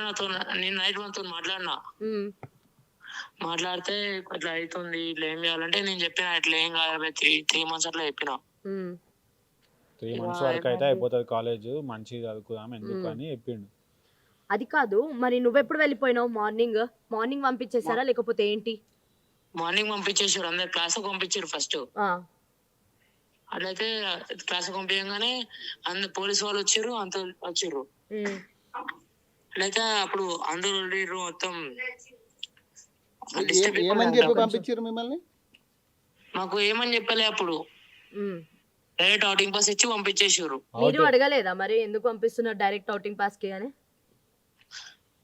నాతో నేను నైట్ మనతో మాట్లాడినా. మాట్లాడితే ఇట్లా అవుతుంది, ఇట్లా ఏం చేయాలంటే నేను చెప్పిన ఇట్లా ఏం కాదు 3 months అట్లా చెప్పిన. 3 months వరకు అయితే అయిపోతుంది కాలేజ్, మంచిగా చదువుకుందాం ఎందుకు అని చెప్పిండు. అది కాదు, మరి నువ్వెప్పుడు వెళ్ళిపోయినావు? మార్నింగ్ పంపించేసారా లేకపోతే ఏంటి? మార్నింగ్ పంపించేసారు, అందరు క్లాస్ పంపించారు ఫస్ట్. అట్లయితే క్లాస్ పంపించగానే అందరు పోలీసు వాళ్ళు వచ్చారు, అంత వచ్చారు. అట్లయితే అప్పుడు అందరూ మొత్తం పంపించారు మిమ్మల్ని. మాకు ఏమని చెప్పలే, అప్పుడు డైరెక్ట్ అవుటింగ్ పాస్ ఇచ్చి పంపించేసారు. మీరు అడగలేదా మరి ఎందుకు పంపిస్తున్నారు డైరెక్ట్ అవుటింగ్ పాస్ కి అని?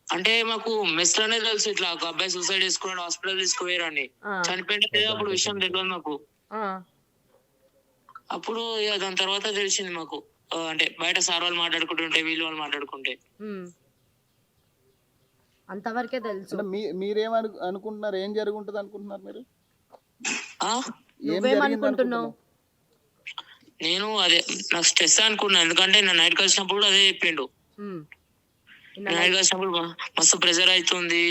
అంటే మాకు మెస్ లోనే తెలుసు ఇట్లా ఒక అబ్బాయి సూసైడ్ చేసుకున్నాడు, హాస్పిటల్ తీసుకుపోయారు అని. చనిపోయిన అప్పుడు విషయం తెలియదు మాకు. అప్పుడు దాని తర్వాత తెలిసింది మాకు, అంటే బయట సార్ వాళ్ళు మాట్లాడుకుంటుంటే వీళ్ళు వాళ్ళు మాట్లాడుకుంటే. అంతవరకే తెలుసు. మీరేం అనుకుంటున్నారు, ఏం జరుగుంటది అనుకుంటున్నారు మీరు? నువ్వేమనుకుంటున్నావు? నేను అదే నాకు స్ట్రెస్ అనుకున్నా, ఎందుకంటే నేను నైట్ కలిసినప్పుడు అదే చెప్పిండు. నైట్ కలిసినప్పుడు మస్తు ప్రెషర్ అవుతుంది,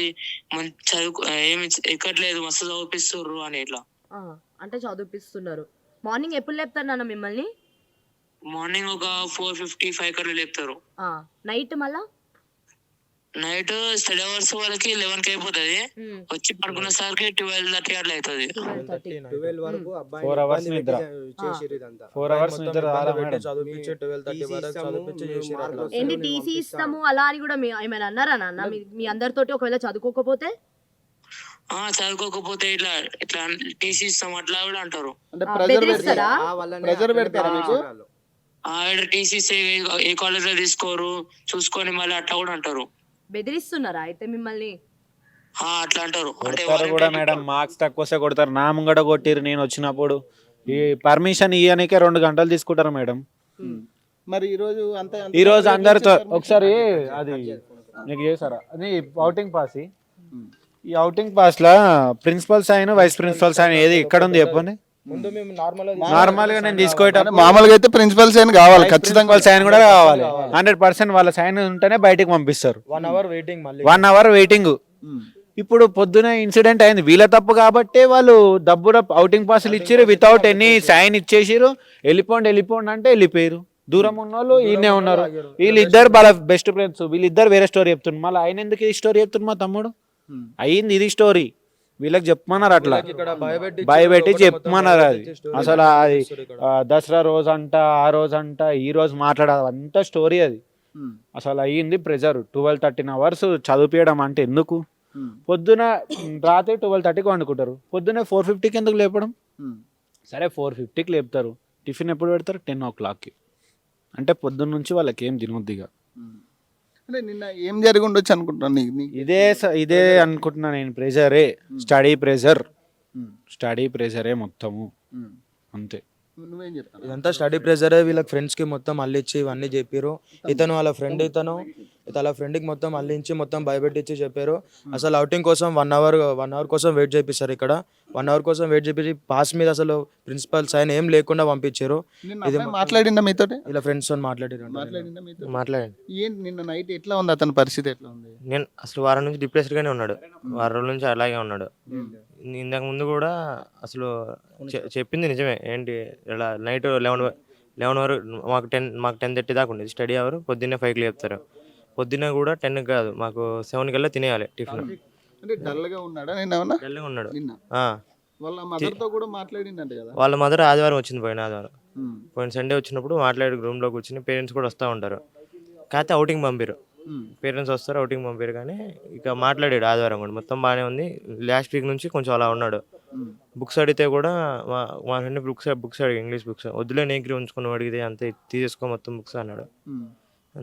చదువు ఏమి ఎక్కట్లేదు, మస్తు చదివిపిస్తుర్రు అని. ఇట్లా అంటే చదివిపిస్తున్నారు. మార్నింగ్ ఎప్పుడు లేపుతారు నాన్న మిమ్మల్ని? మార్నింగ్ ఒక 4:55 కల్లా లేపుతారు. నైట్ మళ్ళా నైట్ స్టడీ అవర్స్ వాళ్ళకి 11 అయిపోతుంది, వచ్చి పడుకున్న సార్కి 12:30 అట్లా అవుతుంది. 12 వరకు 4 hours నిద్ర, 4 hours నిద్ర ఏంటి టీసీ ఇస్తాము అలా అని కూడా ఏమైనా అన్నారా నాన్న మీ అందరితోటి? ఒకవేళ చదువుకోకపోతే ఇట్లా ఇట్లా టీసీ ఇస్తాం అట్లా కూడా అంటారు. టీసీ ఏ కాలేజ్ లో తీసుకోరు చూసుకొని మళ్ళీ అట్లా కూడా అంటారు. బెదిరిస్తున్నారా అయితే మిమ్మల్ని? అట్లా అంటారు. కూడా మేడం మార్క్స్ తక్కువ వస్తే కొడతారు. నా ముంగట కొట్టిరు నేను వచ్చినప్పుడు. ఈ పర్మిషన్ ఇయ్యనికే 2 గంటలు తీసుకుంటారు మేడం. మరి ఈ రోజు అందరితో ఒకసారి అది నీకు చేశారా అది అవుటింగ్ పాస్? ఈ అవుటింగ్ పాస్ లా principal sign vice principal sign ఏది ఎక్కడ ఉంది చెప్పండి? నార్మల్ గా నేను తీసుకోవటం మామూలుగా అయితే ప్రిన్సిపల్ సైన్ కావాలి, ఖచ్చితంగా సైన్ కూడా కావాలి. 100% వాళ్ళ సైన్ ఉంటేనే బయటకు పంపిస్తారు. 1 hour వెయిటింగ్. ఇప్పుడు పొద్దున ఇన్సిడెంట్ అయింది, వీళ్ళ తప్పు కాబట్టి వాళ్ళు డబ్బుల అవుటింగ్ పాసులు ఇచ్చిరు, వితౌట్ ఎనీ సైన్ ఇచ్చేసిరు. వెళ్ళిపోండి అంటే వెళ్ళిపోయారు. దూరం ఉన్న వాళ్ళు ఈయనే ఉన్నారు. వీళ్ళిద్దరు వాళ్ళ బెస్ట్ ఫ్రెండ్స్, వీళ్ళిద్దరు వేరే స్టోరీ చెప్తున్నారు. మళ్ళీ ఆయన ఎందుకు ఈ స్టోరీ చెప్తున్నారు? మా తమ్ముడు అయ్యింది ఇది స్టోరీ, వీళ్ళకి చెప్పమన్నారు, అట్లా భయపెట్టి చెప్పమన్నారు. అది అసలు అది దసరా రోజు అంట, ఆ రోజు అంట, ఈ రోజు మాట్లాడాలి అంత స్టోరీ. అది అసలు అయ్యింది ప్రెజర్. 12-13 hours చదివించడం అంటే ఎందుకు? పొద్దున రాత్రి 12:30కి వండుకుంటారు, పొద్దున 4:50కి ఎందుకు లేపడం? సరే 4:50కి లేపుతారు, టిఫిన్ ఎప్పుడు పెడతారు? 10 o'clockకి. అంటే పొద్దున్న నుంచి వాళ్ళకి ఏం తినొద్దిగా. నిన్న ఏం జరిగి ఉండొచ్చు అనుకుంటున్నాను? ఇదే అనుకుంటున్నా నేను. ప్రెజరే, స్టడీ ప్రెజరే మొత్తము, అంతే. నువ్వేం చెప్తావు? ఇదంతా స్టడీ ప్రెజరే. వీళ్ళకి ఫ్రెండ్స్కి మొత్తం అల్లిచ్చి ఇవన్నీ చెప్పారు. ఇతను వాళ్ళ ఫ్రెండ్, వాళ్ళ ఫ్రెండ్కి మొత్తం అల్లించి మొత్తం భయపెట్టించి చెప్పారు. అసలు అవుటింగ్ కోసం 1 hour కోసం వెయిట్ చేపిస్తారు. ఇక్కడ 1 hour కోసం వెయిట్ చేపించి పాస్ మీద అసలు ప్రిన్సిపల్ సైన్ ఏం లేకుండా పంపించారు. ఇది మాట్లాడిందా మీతో? ఇలా ఫ్రెండ్స్ తో మాట్లాడండి. నిన్న నైట్ ఎట్లా ఉంది అతని పరిస్థితి? ఎట్లా ఉంది? నేను అసలు వారం నుంచి డిప్రెస్డ్ గానే ఉన్నాడు, వారం రోజుల నుంచి అలాగే ఉన్నాడు. ఇంతకు ముందు కూడా అసలు చెప్పింది నిజమే. ఏంటి ఇలా నైట్ 11 వరకు మాకు 10:30 దాకా ఉండేది స్టడీ అవర్. పొద్దున్నే 5కి చెప్తారు. పొద్దున్న కూడా 10కి కాదు, మాకు 7 కల్లా తినేయాలి టిఫిన్. డల్గా ఉన్నాడు. వాళ్ళ మదర్ ఆదివారం వచ్చింది, పోయిన సండే వచ్చినప్పుడు మాట్లాడి రూమ్ లో కూర్చుని పేరెంట్స్ కూడా వస్తూ ఉంటారు. కాకపోతే అవుటింగ్ పంపారు, పేరెంట్స్ వస్తారు అవుటింగ్ పంపారు. కానీ ఇక మాట్లాడాడు ఆదివారం కూడా, మొత్తం బాగానే ఉంది. లాస్ట్ వీక్ నుంచి కొంచెం అలా ఉన్నాడు. బుక్స్ అడిగితే కూడా మా ఫ్రెండ్ బుక్స్ అడిగి ఇంగ్లీష్ బుక్స్ వద్దులే నేగ్రీ ఉంచుకుని అడిగితే అంతే తీసేసుకో మొత్తం బుక్స్ అన్నాడు.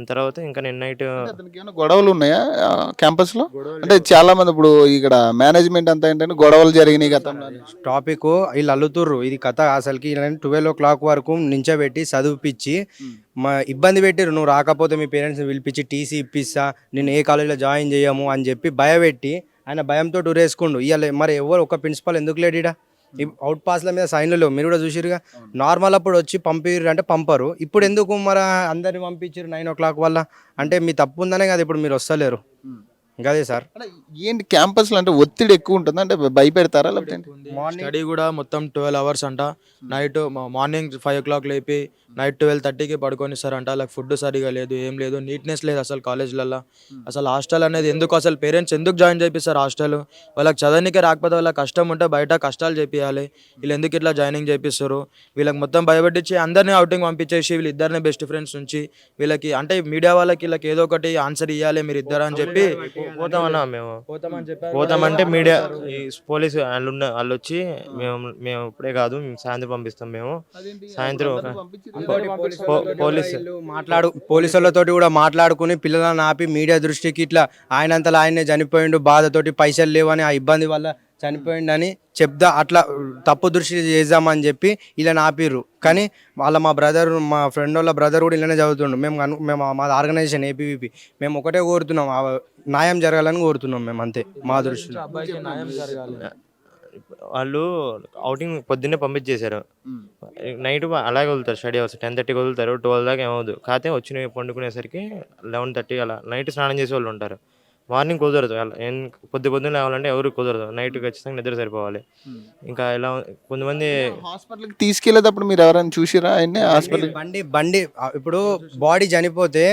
తర్వాత ఇంకా నిన్న నైట్ గొడవలు ఉన్నాయా క్యాంపస్ లో? అంటే చాలా మంది ఇప్పుడు ఇక్కడ మేనేజ్మెంట్ అంతా ఏంటంటే గొడవలు జరిగినాయి గతంలో. టాపిక్ వీళ్ళు అల్లుతుర్రు, ఇది కథ అసలుకి 12 o'clock వరకు నించోబెట్టి చదివిపించి ఇబ్బంది పెట్టిరు. నువ్వు రాకపోతే మీ పేరెంట్స్ని పిలిపించి టీసీ ఇప్పిస్తా, నేను ఏ కాలేజీలో జాయిన్ చేయము అని చెప్పి భయపెట్టి ఆయన భయంతో ఉరేసుకుండు. ఇవాళ మరి ఎవరు ఒక ప్రిన్సిపల్ ఎందుకు లేడీడా? అవుట్ పాస్ల మీద సైన్లు లేవు, మీరు కూడా చూసిరుగా. నార్మల్ అప్పుడు వచ్చి పంపిర్రు అంటే పంపరు, ఇప్పుడు ఎందుకు మరి అందరిని పంపించారు 9 o'clock వల్ల? అంటే మీ తప్పు ఉందనే కదా ఇప్పుడు మీరు వస్తలేరు. గదే సార్. అంటే ఏంటి క్యాంపస్లో అంటే ఒత్తిడి ఎక్కువ ఉంటుందా, అంటే భయపెడతారా లేకపోతే ఏంటి? స్టడీ కూడా మొత్తం 12 hours అంట. నైట్ మార్నింగ్ 5 o'clock లేపి నైట్ 12:30కి పడుకొనిస్తారంట. వాళ్ళకి ఫుడ్ సరిగా లేదు, ఏం లేదు, నీట్నెస్ లేదు అసలు కాలేజ్లలో. అసలు హాస్టల్ అనేది ఎందుకు, అసలు పేరెంట్స్ ఎందుకు జాయిన్ చేపిస్తారు హాస్టల్? వాళ్ళకి చదవనికే రాకపోతే వాళ్ళకి కష్టం ఉంటే బయట కష్టాలు చేపియాలి, వీళ్ళు ఎందుకు ఇట్లా జాయినింగ్ చేపిస్తారు? వీళ్ళకి మొత్తం భయపెట్టించి అందరినీ అవుటింగ్ పంపించేసి వీళ్ళు ఇద్దరిని బెస్ట్ ఫ్రెండ్స్ నుంచి వీళ్ళకి అంటే మీడియా వాళ్ళకి వీళ్ళకి ఏదో ఒకటి ఆన్సర్ ఇవ్వాలి మీరు ఇద్దరు అని చెప్పి పోతామన్నా మేము. పోతామని చెప్పారు. పోతామంటే మీడియా ఈ పోలీసు వాళ్ళు వచ్చి మేము ఇప్పుడే కాదు, మేము సాయంత్రం పంపిస్తాం. మేము సాయంత్రం పోలీసు వాళ్ళతో కూడా మాట్లాడుకుని పిల్లలను ఆపి మీడియా దృష్టికి ఇట్లా ఆయనంతలో ఆయనే చనిపోయిండు, బాధతోటి పైసలు లేవని ఆ ఇబ్బంది వల్ల చనిపోయిండని చెప్దా, అట్లా తప్పు దృష్టి చేద్దామని చెప్పి ఇలా ఆపిర్రు. కానీ మా బ్రదర్, మా ఫ్రెండ్ వాళ్ళ బ్రదర్ కూడా ఇలానే చదువుతుండు. మేము మా ఆర్గనైజేషన్ ఏపీవీపీ మేము ఒకటే కోరుతున్నాం, న్యాయం జరగాలని కోరుతున్నాం మేము, అంతే మా దృష్టిలో. అబ్బాయికి న్యాయం జరగాలి. వాళ్ళు అవుటింగ్ పొద్దున్నే పంపించేశారు, నైట్ అలాగే వదులుతారు. స్టడీ అవర్స్ 10:30కి వదులుతారు, 12 దాకా ఏమవుదు. కాకపోతే వచ్చి పండుకునేసరికి 11:30 అలా నైట్ స్నానం చేసే వాళ్ళు ఉంటారు. మార్నింగ్ కుదరదు, పొద్దున్న లేవాలంటే ఎవరు కుదరదు, నైట్ ఖచ్చితంగా నిద్ర సరిపోవాలి. ఇంకా ఇలా కొంతమంది హాస్పిటల్కి తీసుకెళ్లేటప్పుడు మీరు ఎవరైనా చూసిరా ఆయన్ని హాస్పిటల్? బండి ఇప్పుడు బాడీ చనిపోతే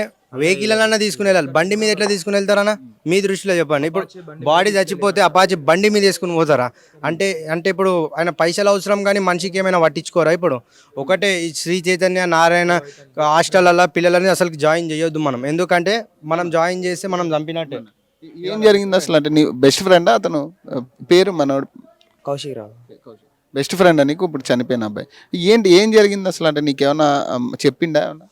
వెహికల్ అన్నా తీసుకుని వెళ్ళాలి, బండి మీద ఎట్లా తీసుకుని వెళ్తారన్నా మీ దృష్టిలో చెప్పండి. ఇప్పుడు బాడీ చచ్చిపోతే అపాచి బండి మీద వేసుకుని పోతారా? అంటే ఇప్పుడు ఆయన పైసలు అవసరం కానీ మనిషికి ఏమైనా పట్టించుకోరా? ఇప్పుడు ఒకటే ఈ శ్రీ చైతన్య నారాయణ హాస్టల్లో పిల్లలని అసలు జాయిన్ చేయొద్దు మనం, ఎందుకంటే మనం జాయిన్ చేస్తే మనం చంపినట్టే. ఏం జరిగింది అసలు? అంటే నీ బెస్ట్ ఫ్రెండా అతను? పేరు మనోడు కౌశిక్ రావు బెస్ట్ ఫ్రెండ్ నీకు ఇప్పుడు చనిపోయిన అబ్బాయి. ఏం జరిగింది అసలు? అంటే నీకేమన్నా చెప్పిండా ఏమన్నా?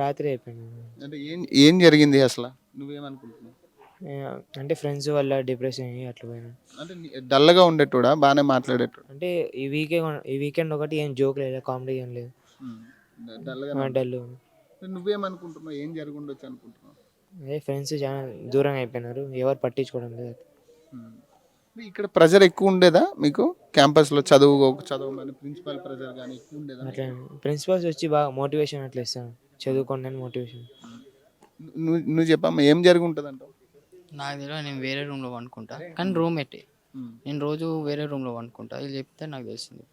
రాత్రి అయిపోయింది. అంటే ఏం జరిగింది అసలు? నువ్వేమనుకుంటున్నావు? అంటే ఫ్రెండ్స్ వల్ల డిప్రెషన్ అయ్యి అట్లా పోయినా. అంటే డల్గా ఉండేటోడా, బాగానే మాట్లాడేటోడా? అంటే ఈ వీకెండ్ ఒకటి ఏం జోక్ లేదు, కామెడీ ఏం లేదు, డల్. నువ్వేమనుకుంటున్నావు, ఏం జరిగి ఉండొచ్చు అనుకుంటున్నావు? అదే ఫ్రెండ్స్ చాలా దూరంగా అయిపోయినారు, ఎవరు పట్టించుకోవడం లేదు. ఇక్కడ ప్రెజర్ ఎక్కువ ఉండేదా మీకు క్యాంపస్లో? చదవమని ప్రిన్సిపల్ ప్రెజర్ కానీ ఎక్కువ ఉండేదా? అట్లా ప్రిన్సిపల్స్ వచ్చి బాగా మోటివేషన్ అట్లా ఇస్తాను, చదువుకోండి అని మోటివేషన్. నువ్వు చెప్పమ్మా, ఏం జరిగి ఉంటుంది అంటావు? నాకు తెలియదు, నేను వేరే రూమ్లో వండుకుంటా, కానీ రూమ్మేటే. నేను రోజు వేరే రూమ్లో వండుకుంటా, ఇది చెప్తే నాకు తెలిసింది.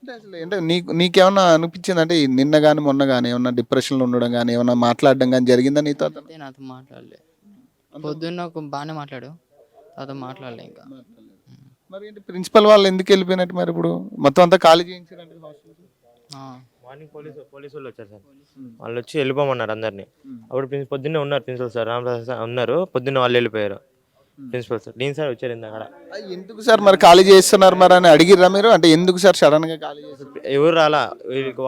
అంటే అసలు అంటే నీకేమన్నా అనిపించింది అంటే నిన్న కానీ మొన్న కానీ ఏమన్నా డిప్రెషన్లో ఉండడం కానీ ఏమన్నా మాట్లాడడం కానీ జరిగిందా నీతో? అయితే నాతో మాట్లాడలే, పొద్దున్న బాగానే మాట్లాడు, నాతో మాట్లాడలే ఇంకా. మరి ఏంటి ప్రిన్సిపల్ వాళ్ళు ఎందుకు వెళ్ళిపోయినట్టు మరి? ఇప్పుడు మొత్తం అంతా ఖాళీ చేయించారంటే మార్నింగ్ పోలీసు వాళ్ళు వచ్చారు సార్, వాళ్ళు వచ్చి వెళ్ళిపోమన్నారు అందరినీ. అప్పుడు పొద్దున్నే ఉన్నారు ప్రిన్సిపల్ సార్, రామప్రసాద్ సార్ ఉన్నారు, పొద్దున్న వాళ్ళు వెళ్ళిపోయారు. ప్రిన్సిపల్ సార్ డీన్ సార్ వచ్చారు అక్కడ. ఎందుకు సార్ మరి ఖాళీ చేస్తున్నారు మరి అని అడిగిర్రా మీరు? అంటే ఎందుకు సార్ సడన్ గా ఖాళీ చేస్తారు? ఎవరు రాలా, వీళ్ళకి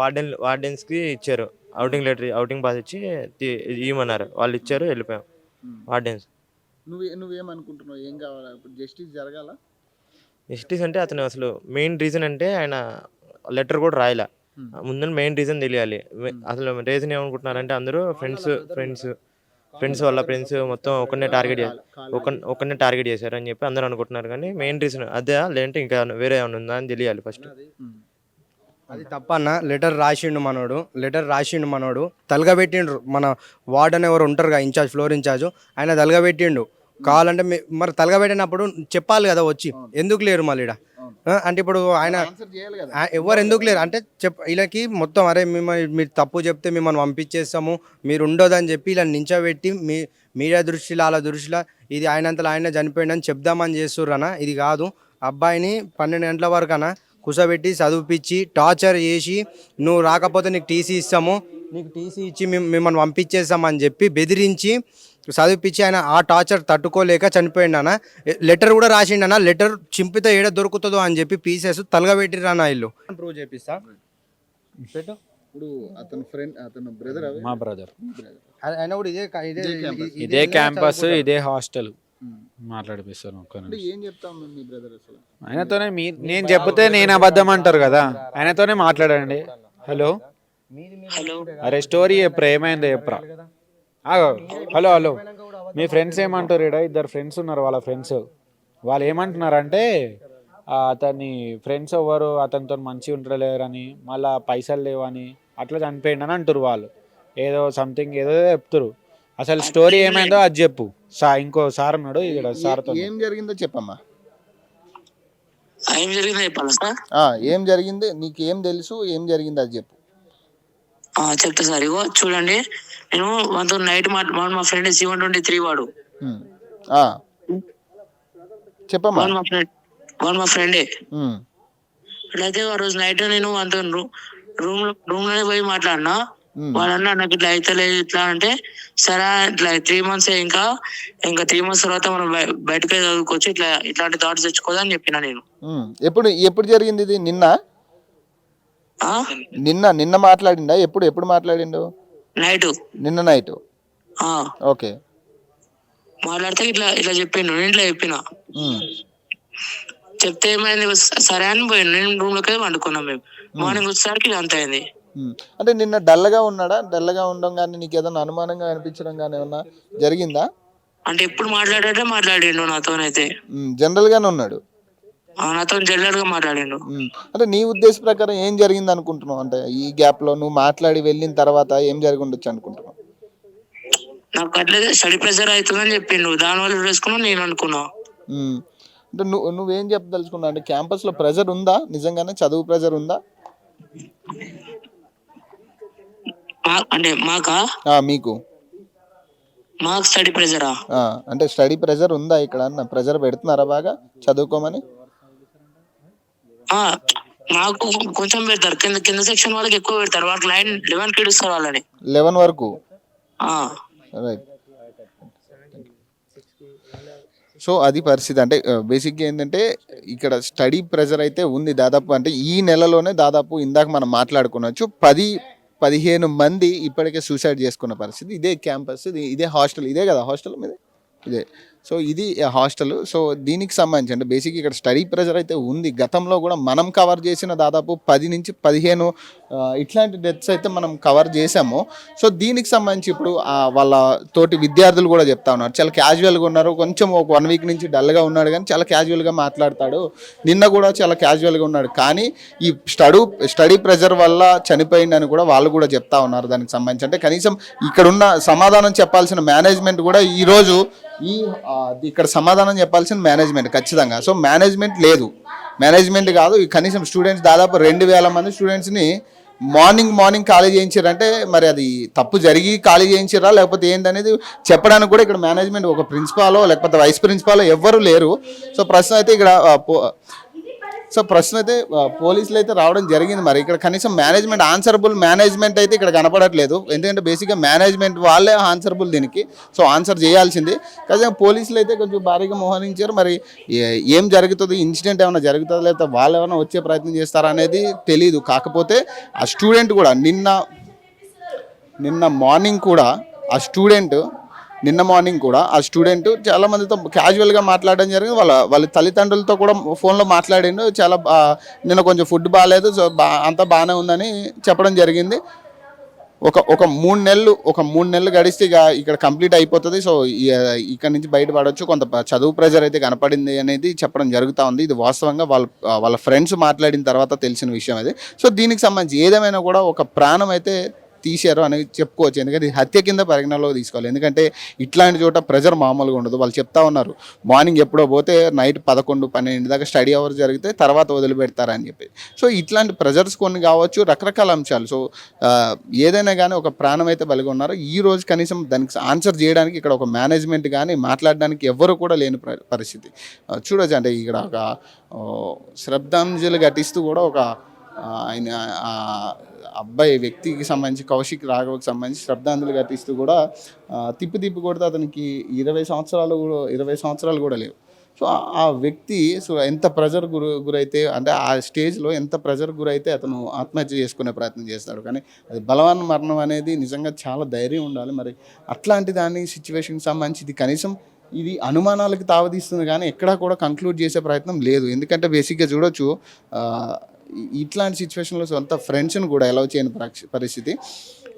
వార్డెన్స్ కి ఇచ్చారు అవుటింగ్ లెటర్, అవుటింగ్ పాస్ ఇచ్చి ఇవ్వమన్నారు, వాళ్ళు ఇచ్చారు, వెళ్ళిపోయాం వార్డెన్స్. నువ్వేమనుకుంటున్నావు, ఏం కావాలా ఇప్పుడు? జస్టిస్ జరగాల? జస్టిస్ అంటే అతను అసలు మెయిన్ రీజన్ అంటే ఆయన లెటర్ కూడా రాయలే, ముందు మెయిన్ రీజన్ తెలియాలి. అసలు రీజన్ ఏమనుకుంటున్నారంటే అందరూ ఫ్రెండ్స్ వాళ్ళ ఫ్రెండ్స్ మొత్తం ఒకరినే టార్గెట్ చేశారు అని చెప్పి అందరూ అనుకుంటున్నారు. కానీ మెయిన్ రీజన్ అదే, లేదంటే ఇంకా వేరే ఏమైనా ఉందా అని తెలియాలి ఫస్ట్. అది తప్పన్న. లెటర్ రాసిండు మనోడు తలగబెట్టిండ్రు. మన వార్డెన్ ఎవరు ఉంటారుగా, ఇన్ఛార్జ్, ఫ్లోర్ ఇన్ఛార్జ్, ఆయన తలగబెట్టిండు. కావాలంటే మరి తలగబెట్టినప్పుడు చెప్పాలి కదా వచ్చి, ఎందుకు లేరు మళ్ళీ ఈడ? అంటే ఇప్పుడు ఆయన ఎవరు ఎందుకు లేరు అంటే వీళ్ళకి మొత్తం అరే మీరు తప్పు చెప్తే మిమ్మల్ని పంపించేస్తాము, మీరు ఉండొదని చెప్పి ఇలా నించోబెట్టి మీడియా దృష్టిలో వాళ్ళ దృష్టిలో ఇది ఆయనంతలో ఆయన చనిపోయిందని చెప్దామని చేస్తుర్రనా? ఇది కాదు. అబ్బాయిని 12 గంటల వరకు అన్న కూర్చోబెట్టి చదివిపించి టార్చర్ చేసి నువ్వు రాకపోతే నీకు టీసీ ఇస్తాము, నీకు టీసీ ఇచ్చి మిమ్మల్ని పంపించేస్తామని చెప్పి బెదిరించి చదివిపించి ఆయన ఆ టార్చర్ తట్టుకోలేక చనిపోయిండు అన్న. లెటర్ కూడా రాసిండు అన్న, లెటర్ చింపితే ఏడ దొరుకుతుందో అని చెప్పి పీసెస్ తలగబెట్టిరన్న ఇల్లు. ప్రూవ్ చేపిస్తా పెట్టు. ఇప్పుడు అతని ఫ్రెండ్, అతను బ్రదర్, మా బ్రదర్. ఆయన కూడా ఇదే క్యాంపస్, ఇదే హాస్టల్ మాట్లాడిపిస్తాను. ఏం చెప్తాం మీ బ్రదర్ అసలు? ఆయనతోనే నేను చెప్తే నేను అబద్ధం అంటారు కదా, ఆయనతోనే మాట్లాడండి. హలో అరే స్టోరీ చెప్పరా, ఏమైందో చెప్పరా. హలో మీ ఫ్రెండ్స్ ఏమంటారు? ఇడ 2 ఫ్రెండ్స్ ఉన్నారు, వాళ్ళ ఫ్రెండ్స్ వాళ్ళు ఏమంటున్నారంటే అతని ఫ్రెండ్స్ ఎవరు అతనితో మంచిగా ఉండలేరని, మళ్ళా పైసలు లేవని అట్లా చనిపోయిండని అంటారు వాళ్ళు. ఏదో సంథింగ్ ఏదో చెప్తారు. అసలు స్టోరీ ఏమైందో అది చెప్పు. ఇంకో సార్ ఉన్నాడు ఇక్కడ, సార్తో. ఏం జరిగిందో చెప్పమ్మా. ఏం జరిగిందో చెప్పాలా సార్? ఏం జరిగింది, నీకు ఏం తెలుసు, ఏం జరిగింది అది చెప్పు. చెప్తా సార్. ఇగో చూడండి, నేను వాళ్ళతో నైట్ మా ఫ్రెండ్ C123 వాడు. చెప్పమ్మా. వాడు మా ఫ్రెండే. అట్లయితే ఆ రోజు నైట్ నేను వాళ్ళతో రూమ్ లోనే పోయి మాట్లాడినా. వాడు అన్నా నాకు ఇట్లా అయితలేదు ఇట్లా అంటే, సరే ఇట్లా 3 months ఇంకా 3 months తర్వాత మనం బయటకే చదువుకోవచ్చు, ఇట్లాంటి థాట్స్ తెచ్చుకోదని చెప్పిన నేను. ఎప్పుడు జరిగింది ఇది? నిన్న మాట్లాడిండా? ఎప్పుడు మాట్లాడిండు? నైట్. నిన్న నైట్. ఓకే. మాట్లాడితే ఇట్లా చెప్పిండు. నేను ఇట్లా చెప్పిన. చెప్తే ఏమైంది, సరే అని పోయిండు. నేను రూమ్ లోకి వండుకున్నాం. మేము మార్నింగ్ వచ్చేసరికి ఇది అంత అయింది. అంటే నిన్న డల్గా ఉన్నాడా? డల్గా ఉండడం కానీ నీకు ఏదైనా అనుమానంగా అనిపించడం కానీ ఏమన్నా జరిగిందా? అంటే ఎప్పుడు మాట్లాడిండు నాతోనైతే. జనరల్ గానే ఉన్నాడు. నాతో జనరల్ గా మాట్లాడిండు. అంటే నీ ఉద్దేశ ప్రకారం ఏం జరిగింది అనుకుంటున్నావు? అంటే ఈ గ్యాప్ లో నువ్వు మాట్లాడి వెళ్ళిన తర్వాత ఏం జరిగి ఉండొచ్చు అనుకుంటున్నావు? నాకు అట్లయితే స్టడీ ప్రెషర్ అవుతుందని చెప్పిండు. దానివల్ల వేసుకున్నా నేను అనుకున్నా. అంటే నువ్వేం చెప్పదలుచుకున్నావు? అంటే క్యాంపస్ లో ప్రెషర్ ఉందా? నిజంగానే చదువు ప్రెషర్ ఉందా? అంటే మీకు మాకు స్టడీ ప్రెషరా? అంటే స్టడీ ప్రెషర్ ఉందా ఇక్కడ? అన్న ప్రెషర్ పెడుతున్నారా బాగా చదువుకోమని? మాకు కొంచెం పెడతారు, కింద సెక్షన్ వాళ్ళకి ఎక్కువ పెడతారు. వాళ్ళకి 11 కి ఇస్తారు వాళ్ళని. 11 వరకు. రైట్. సో అది పరిస్థితి. అంటే బేసిక్గా ఏంటంటే ఇక్కడ స్టడీ ప్రెషర్ అయితే ఉంది దాదాపు. అంటే ఈ నెలలోనే దాదాపు ఇందాక మనం మాట్లాడుకోవచ్చు 10-15 మంది ఇప్పటికే సూసైడ్ చేసుకున్న పరిస్థితి. ఇదే క్యాంపస్, ఇదే హాస్టల్, ఇదే కదా హాస్టల్ మీద, ఇదే. సో ఇది హాస్టల్. సో దీనికి సంబంధించి అంటే బేసిక్ ఇక్కడ స్టడీ ప్రెషర్ అయితే ఉంది. గతంలో కూడా మనం కవర్ చేసిన దాదాపు 10 నుంచి 15 ఇట్లాంటి డెత్స్ అయితే మనం కవర్ చేసాము. సో దీనికి సంబంధించి ఇప్పుడు వాళ్ళ తోటి విద్యార్థులు కూడా చెప్తా ఉన్నారు, చాలా క్యాజువల్గా ఉన్నారు. కొంచెం ఒక 1 వీక్ నుంచి డల్గా ఉన్నాడు కానీ చాలా క్యాజువల్గా మాట్లాడతాడు. నిన్న కూడా చాలా క్యాజువల్గా ఉన్నాడు. కానీ ఈ స్టడీ ప్రెషర్ వల్ల చనిపోయిందని కూడా వాళ్ళు కూడా చెప్తా ఉన్నారు. దానికి సంబంధించి అంటే కనీసం ఇక్కడున్న సమాధానం చెప్పాల్సిన మేనేజ్మెంట్ కూడా ఈరోజు ఇక్కడ సమాధానం చెప్పాల్సిన మేనేజ్మెంట్ ఖచ్చితంగా. సో మేనేజ్మెంట్ లేదు, మేనేజ్మెంట్ కాదు. కనీసం స్టూడెంట్స్ దాదాపు 2000 మంది స్టూడెంట్స్ని మార్నింగ్ ఖాళీ చేయించారంటే మరి అది తప్పు జరిగి ఖాళీ చేయించారా లేకపోతే ఏంటనేది చెప్పడానికి కూడా ఇక్కడ మేనేజ్మెంట్ ఒక ప్రిన్సిపాలో లేకపోతే వైస్ ప్రిన్సిపాలో ఎవ్వరూ లేరు. సో ప్రశ్న అయితే ఇక్కడ పోలీసులు అయితే రావడం జరిగింది. మరి ఇక్కడ కనీసం మేనేజ్మెంట్ ఆన్సరబుల్ మేనేజ్మెంట్ అయితే ఇక్కడ కనపడట్లేదు. ఎందుకంటే బేసిక్గా మేనేజ్మెంట్ వాళ్ళే ఆన్సరబుల్ దీనికి. సో ఆన్సర్ చేయాల్సింది. కానీ పోలీసులు అయితే కొంచెం భారీగా మోహరించారు. మరి ఏం జరుగుతుంది, ఇన్సిడెంట్ ఏమైనా జరుగుతుందా లేకపోతే వాళ్ళు ఏమైనా వచ్చే ప్రయత్నం చేస్తారా అనేది తెలీదు. కాకపోతే ఆ స్టూడెంట్ కూడా నిన్న మార్నింగ్ కూడా ఆ స్టూడెంట్ చాలా మందితో క్యాజువల్గా మాట్లాడడం జరిగింది. వాళ్ళ తల్లిదండ్రులతో కూడా ఫోన్లో మాట్లాడిండు. చాలా నిన్న కొంచెం ఫుడ్ బాగాలేదు, సో అంతా బాగానే ఉందని చెప్పడం జరిగింది. ఒక 3 నెలలు గడిస్తే ఇక్కడ కంప్లీట్ అయిపోతుంది. సో ఇక్కడ నుంచి బయటపడవచ్చు. కొంత చదువు ప్రెజర్ అయితే కనపడింది అనేది చెప్పడం జరుగుతూ ఉంది. ఇది వాస్తవంగా వాళ్ళ ఫ్రెండ్స్ మాట్లాడిన తర్వాత తెలిసిన విషయం అది. సో దీనికి సంబంధించి ఏదేమైనా కూడా ఒక ప్రాణం అయితే తీశారు అని చెప్పుకోవచ్చు. ఎందుకంటే హత్య కింద పరిగణలోకి తీసుకోవాలి. ఎందుకంటే ఇట్లాంటి చోట ప్రెజర్ మామూలుగా ఉండదు. వాళ్ళు చెప్తా ఉన్నారు మార్నింగ్ ఎప్పుడో పోతే నైట్ 11-12 దాకా స్టడీ అవర్స్ జరిగితే తర్వాత వదిలిపెడతారని చెప్పి. సో ఇట్లాంటి ప్రెజర్స్ కొన్ని కావచ్చు, రకరకాల అంశాలు. సో ఏదైనా కానీ ఒక ప్రాణం అయితే బలిగా ఉన్నారు. ఈ రోజు కనీసం దానికి ఆన్సర్ చేయడానికి ఇక్కడ ఒక మేనేజ్మెంట్ కానీ మాట్లాడడానికి ఎవ్వరు కూడా లేని పరిస్థితి చూడొచ్చు. అంటే ఇక్కడ ఒక శ్రద్ధాంజలి ఘటిస్తూ కూడా ఒక ఆయన అబ్బాయి వ్యక్తికి సంబంధించి కౌశిక్ రాఘవకి సంబంధించి శ్రద్ధాంజలి ఘటిస్తూ కూడా తిప్పి కొడితే అతనికి 20 సంవత్సరాలు కూడా లేవు. సో ఆ వ్యక్తి ఎంత ప్రెజర్ గురైతే అంటే ఆ స్టేజ్లో ఎంత ప్రెజర్ గురైతే అతను ఆత్మహత్య చేసుకునే ప్రయత్నం చేస్తాడు. కానీ అది బలవన్ మరణం అనేది నిజంగా చాలా ధైర్యం ఉండాలి. మరి అట్లాంటి దాని సిచ్యువేషన్కి సంబంధించి ఇది కనీసం ఇది అనుమానాలకు తావదీస్తుంది కానీ ఎక్కడా కూడా కంక్లూడ్ చేసే ప్రయత్నం లేదు. ఎందుకంటే బేసిక్గా చూడొచ్చు ఇట్లాంటి సిచ్యువేషన్లో సొంత ఫ్రెండ్స్ని కూడా అలౌ చేయని పరిస్థితి.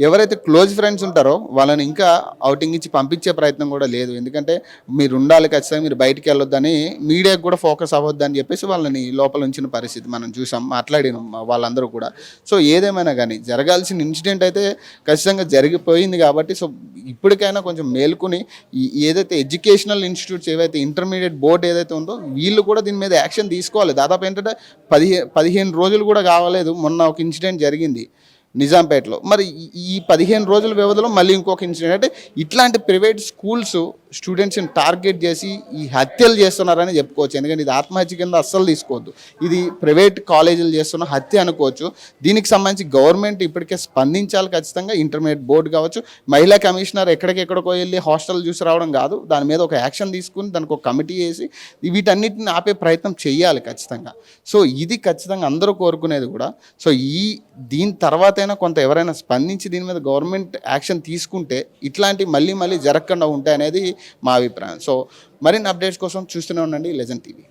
ఎవరైతే క్లోజ్ ఫ్రెండ్స్ ఉంటారో వాళ్ళని ఇంకా అవుటింగ్ ఇచ్చి పంపించే ప్రయత్నం కూడా లేదు. ఎందుకంటే మీరు ఉండాలి ఖచ్చితంగా, మీరు బయటికి వెళ్ళొద్దని, మీడియాకి కూడా ఫోకస్ అవ్వద్దని చెప్పేసి వాళ్ళని లోపల ఉంచిన పరిస్థితి మనం చూసాం, మాట్లాడినాం వాళ్ళందరూ కూడా. సో ఏదేమైనా కానీ జరగాల్సిన ఇన్సిడెంట్ అయితే ఖచ్చితంగా జరిగిపోయింది కాబట్టి సో ఇప్పటికైనా కొంచెం మేలుకుని ఏదైతే ఎడ్యుకేషనల్ ఇన్స్టిట్యూట్స్ ఏవైతే ఇంటర్మీడియట్ బోర్డు ఏదైతే ఉందో వీళ్ళు కూడా దీని మీద యాక్షన్ తీసుకోవాలి. దాదాపు ఏంటంటే 15 రోజులు కూడా కావలేదు, మొన్న ఒక ఇన్సిడెంట్ జరిగింది నిజాంపేటలో. మరి ఈ 15 రోజుల వ్యవధిలో మళ్ళీ ఇంకొక ఇన్సిడెంట్. అంటే ఇట్లాంటి ప్రైవేట్ స్కూల్స్ స్టూడెంట్స్ని టార్గెట్ చేసి ఈ హత్యలు చేస్తున్నారని చెప్పుకోవచ్చు. ఎందుకంటే ఇది ఆత్మహత్య కింద అస్సలు తీసుకోవద్దు, ఇది ప్రైవేట్ కాలేజీలు చేస్తున్న హత్య అనుకోవచ్చు. దీనికి సంబంధించి గవర్నమెంట్ ఇప్పటికే స్పందించాలి ఖచ్చితంగా. ఇంటర్మీడియట్ బోర్డు కావచ్చు, మహిళా కమిషనర్ ఎక్కడికెక్కడికో వెళ్ళి హాస్టల్ చూసి రావడం కాదు, దాని మీద ఒక యాక్షన్ తీసుకుని దానికి ఒక కమిటీ వేసి వీటన్నిటిని ఆపే ప్రయత్నం చేయాలి ఖచ్చితంగా. సో ఇది ఖచ్చితంగా అందరూ కోరుకునేది కూడా. సో దీని తర్వాతైనా కొంత ఎవరైనా స్పందించి దీని మీద గవర్నమెంట్ యాక్షన్ తీసుకుంటే ఇట్లాంటి మళ్ళీ జరగకుండా ఉంటాయి అనేది మా అభిప్రాయం. సో మరిన్ని అప్డేట్స్ కోసం చూస్తూనే ఉండండి లెజెండ్ టీవీ.